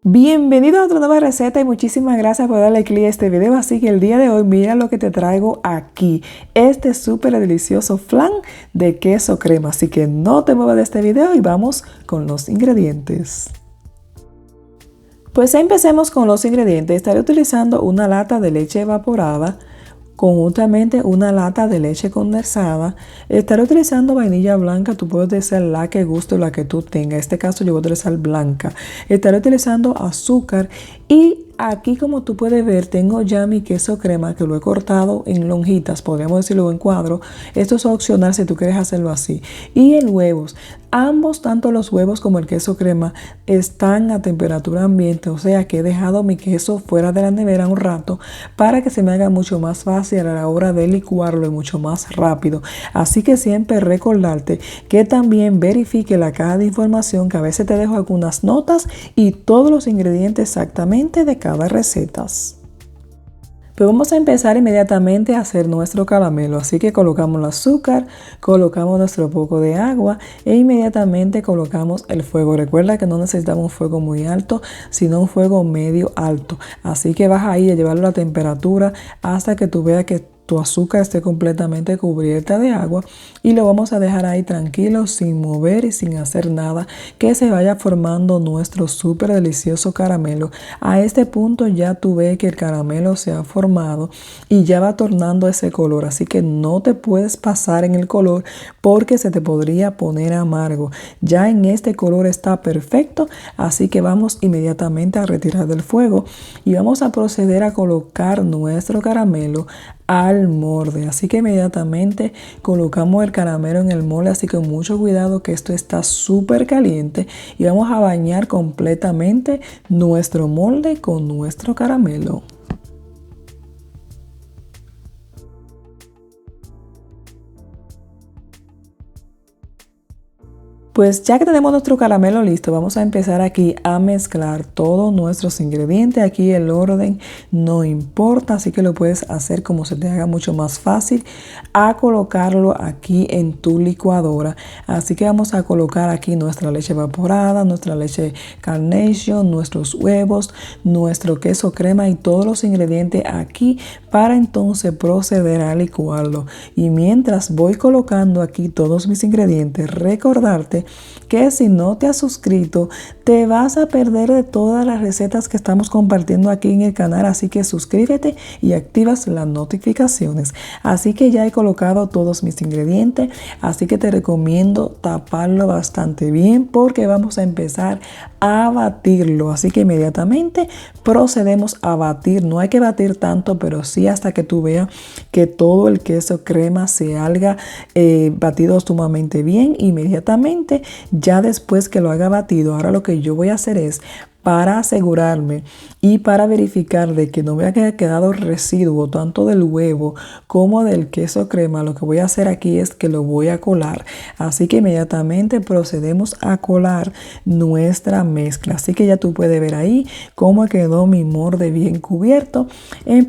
Bienvenido a otra nueva receta y muchísimas gracias por darle clic a este video. Así que el día de hoy mira lo que te traigo aquí, este súper delicioso flan de queso crema. Así que no te muevas de este video y vamos con los ingredientes. Pues empecemos con los ingredientes. Estaré utilizando una lata de leche evaporada, conjuntamente una lata de leche condensada. Estaré utilizando vainilla blanca, tú puedes utilizar la que guste o la que tú tengas. En este caso yo voy a utilizar blanca. Estaré utilizando azúcar y aquí, como tú puedes ver, tengo ya mi queso crema que lo he cortado en lonjitas, podríamos decirlo en cuadro. Esto es opcional si tú quieres hacerlo así. Y en huevos, ambos, tanto los huevos como el queso crema, están a temperatura ambiente, o sea que he dejado mi queso fuera de la nevera un rato para que se me haga mucho más fácil a la hora de licuarlo y mucho más rápido. Así que siempre recordarte que también verifique la caja de información, que a veces te dejo algunas notas y todos los ingredientes exactamente de cada receta. Pues vamos a empezar inmediatamente a hacer nuestro caramelo. Así que colocamos el azúcar, colocamos nuestro poco de agua e inmediatamente colocamos el fuego. Recuerda que no necesitamos un fuego muy alto, sino un fuego medio alto. Así que vas ahí a llevarlo a la temperatura hasta que tú veas que tu azúcar esté completamente cubierta de agua y lo vamos a dejar ahí tranquilo, sin mover y sin hacer nada, que se vaya formando nuestro súper delicioso caramelo. A este punto ya tú ves que el caramelo se ha formado y ya va tornando ese color, así que no te puedes pasar en el color porque se te podría poner amargo. Ya en este color está perfecto, así que vamos inmediatamente a retirar del fuego y vamos a proceder a colocar nuestro caramelo al molde. Así que inmediatamente colocamos el caramelo en el molde, así que con mucho cuidado, que esto está súper caliente, y vamos a bañar completamente nuestro molde con nuestro caramelo. Pues ya que tenemos nuestro caramelo listo, vamos a empezar aquí a mezclar todos nuestros ingredientes. Aquí el orden no importa, así que lo puedes hacer como se te haga mucho más fácil, a colocarlo aquí en tu licuadora. Así que vamos a colocar aquí nuestra leche evaporada, nuestra leche Carnation, nuestros huevos, nuestro queso crema y todos los ingredientes aquí para entonces proceder a licuarlo. Y mientras voy colocando aquí todos mis ingredientes, recordarte que si no te has suscrito, te vas a perder de todas las recetas que estamos compartiendo aquí en el canal, así que suscríbete y activas las notificaciones. Así que ya he colocado todos mis ingredientes, así que te recomiendo taparlo bastante bien porque vamos a empezar a batirlo. Así que inmediatamente procedemos a batir. No hay que batir tanto, pero sí hasta que tú veas que todo el queso crema se haya batido sumamente bien. Inmediatamente, ya después que lo haga batido, ahora lo que yo voy a hacer es, para asegurarme y para verificar de que no me haya quedado residuo tanto del huevo como del queso crema, lo que voy a hacer aquí es que lo voy a colar. Así que inmediatamente procedemos a colar nuestra mezcla. Así que ya tú puedes ver ahí cómo quedó mi molde bien cubierto.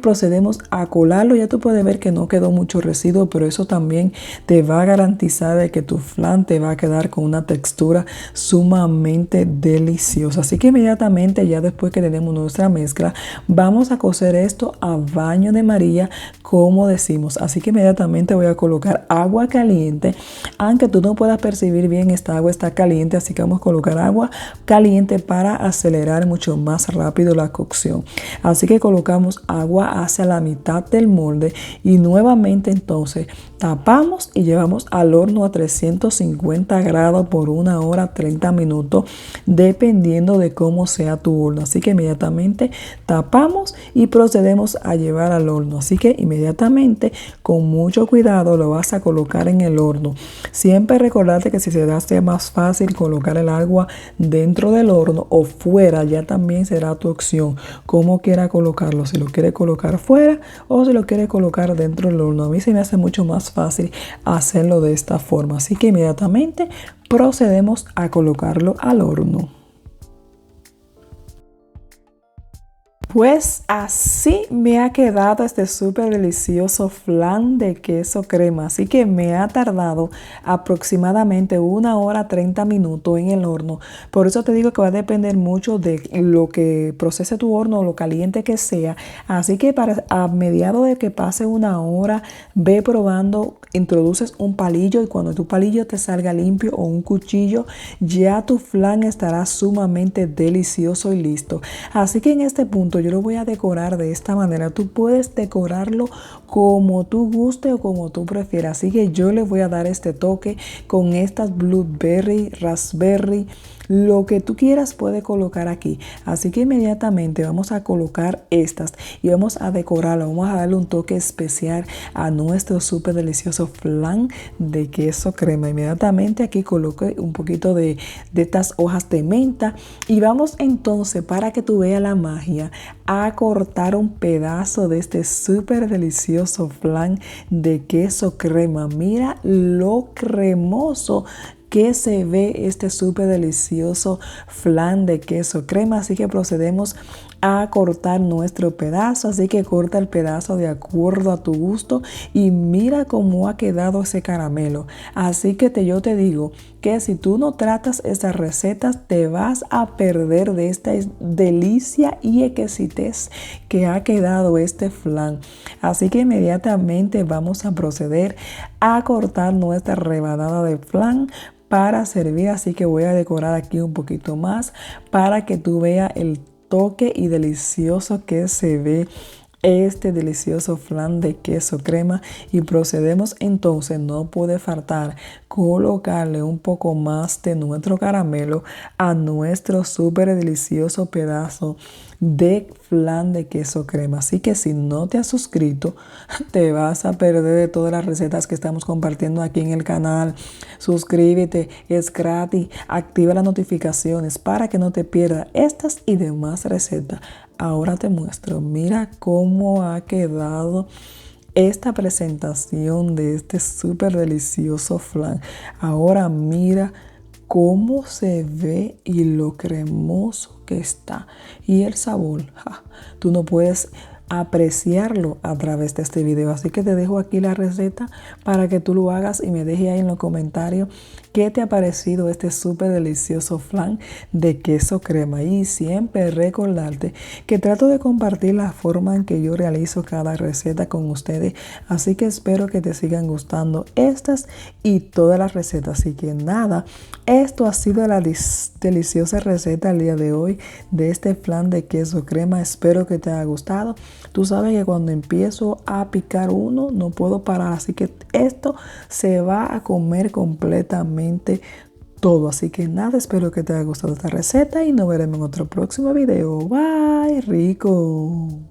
Procedemos a colarlo. Ya tú puedes ver que no quedó mucho residuo, pero eso también te va a garantizar de que tu flan te va a quedar con una textura sumamente deliciosa. Así que inmediatamente, ya después que tenemos nuestra mezcla, vamos a cocer esto a baño de María, como decimos. Así que inmediatamente voy a colocar agua caliente, aunque tú no puedas percibir bien, esta agua está caliente, así que vamos a colocar agua caliente para acelerar mucho más rápido la cocción. Así que colocamos agua hacia la mitad del molde y nuevamente entonces tapamos y llevamos al horno a 350 grados por 1 hora 30 minutos, dependiendo de cómo sea tu horno. Así que inmediatamente tapamos y procedemos a llevar al horno. Así que inmediatamente, con mucho cuidado, lo vas a colocar en el horno. Siempre recordarte que si se te hace más fácil colocar el agua dentro del horno o fuera, ya también será tu opción como quiera colocarlo, si lo quiere colocar fuera o si lo quiere colocar dentro del horno. A mí se me hace mucho más fácil hacerlo de esta forma, así que inmediatamente procedemos a colocarlo al horno. Pues así me ha quedado este súper delicioso flan de queso crema. Así que me ha tardado aproximadamente 1 hora 30 minutos en el horno. Por eso te digo que va a depender mucho de lo que procese tu horno, lo caliente que sea. Así que a mediado de que pase 1 hora, ve probando, introduces un palillo y cuando tu palillo te salga limpio o un cuchillo, ya tu flan estará sumamente delicioso y listo. Así que en este punto yo lo voy a decorar de esta manera. Tú puedes decorarlo como tú guste o como tú prefieras. Así que yo le voy a dar este toque con estas blueberry, raspberry, lo que tú quieras puedes colocar aquí. Así que inmediatamente vamos a colocar estas y vamos a decorarlo. Vamos a darle un toque especial a nuestro súper delicioso flan de queso crema. Inmediatamente aquí coloque un poquito de estas hojas de menta y vamos entonces, para que tú veas la magia, a cortar un pedazo de este súper delicioso flan de queso crema. Mira lo cremoso que se ve este súper delicioso flan de queso crema. Así que procedemos a cortar nuestro pedazo. Así que corta el pedazo de acuerdo a tu gusto y mira cómo ha quedado ese caramelo. Así que yo te digo que si tú no tratas estas recetas te vas a perder de esta delicia y exquisitez que ha quedado este flan. Así que inmediatamente vamos a proceder a cortar nuestra rebanada de flan para servir. Así que voy a decorar aquí un poquito más para que tú veas el toque y delicioso que se ve este delicioso flan de queso crema. Y procedemos entonces, no puede faltar, colocarle un poco más de nuestro caramelo a nuestro súper delicioso pedazo de flan de queso crema. Así que si no te has suscrito, te vas a perder de todas las recetas que estamos compartiendo aquí en el canal. Suscríbete, es gratis, activa las notificaciones para que no te pierdas estas y demás recetas. Ahora te muestro, mira cómo ha quedado esta presentación de este súper delicioso flan. Ahora mira cómo se ve y lo cremoso que está. Y el sabor, tú no puedes apreciarlo a través de este video. Así que te dejo aquí la receta para que tú lo hagas y me dejes ahí en los comentarios qué te ha parecido este súper delicioso flan de queso crema. Y siempre recordarte que trato de compartir la forma en que yo realizo cada receta con ustedes. Así que espero que te sigan gustando estas y todas las recetas. Así que nada, esto ha sido la deliciosa receta el día de hoy de este flan de queso crema. Espero que te haya gustado. Tú sabes que cuando empiezo a picar uno no puedo parar, así que esto se va a comer completamente todo. Así que nada, espero que te haya gustado esta receta y nos veremos en otro próximo video. Bye, rico.